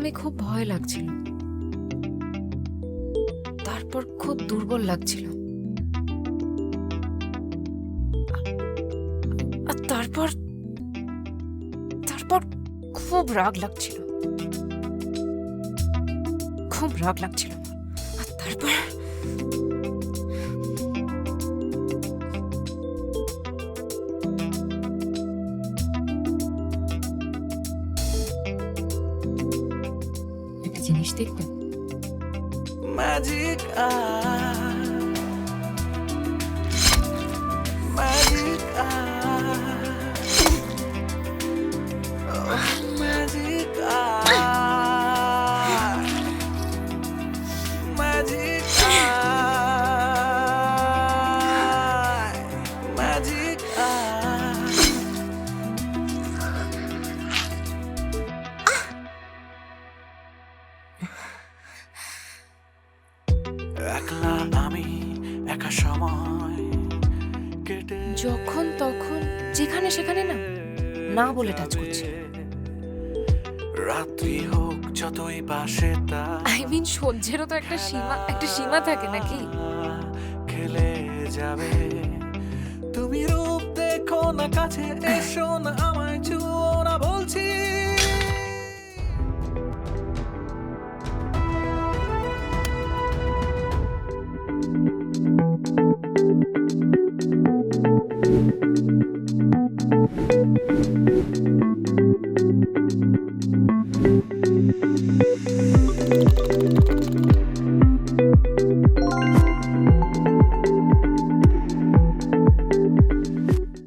প্রথমে খুব ভয় লাগছিল, তারপর খুব দুর্বল লাগছিল, আর তারপর তারপর খুব রাগ লাগছিল, খুব রাগ লাগছিল, আর তারপর একটা জিনিস দেখবেন, Magic eye, magic eye, oh, magic eye, magic eye, magic eye. একলা আমি একা সময় কেটে যখন তখন যেখানে সেখানে না না বলে টাচ করছে। রাত্রি হোক যতই পাশে তা আই মিন সহ্যেরও তো একটা সীমা থাকে নাকি? খেলে যাবে। তুমি রূপ দেখো না, কাছে এসো না, আমায় ছুঁয়ো না বলছি।